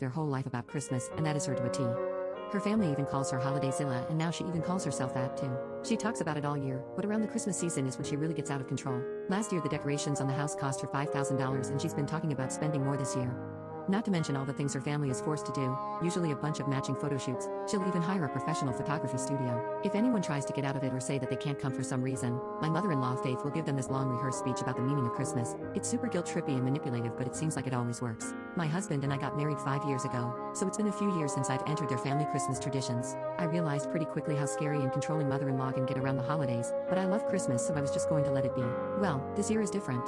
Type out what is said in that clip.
their whole life about Christmas, and that is her to a T. Her family even calls her Holiday Zilla, and now she even calls herself that too. She talks about it all year, but around the Christmas season is when she really gets out of control. Last year the decorations on the house cost her $5,000 and she's been talking about spending more this year. Not to mention all the things her family is forced to do, usually a bunch of matching photo shoots. She'll even hire a professional photography studio. If anyone tries to get out of it or say that they can't come for some reason, my mother-in-law Faith will give them this long rehearsed speech about the meaning of Christmas. It's super guilt-trippy and manipulative, but it seems like it always works. My husband and I got married 5 years ago, so it's been a few years since I've entered their family Christmas traditions. I realized pretty quickly how scary and controlling mother-in-law can get around the holidays, but I love Christmas, so I was just going to let it be. Well, this year is different.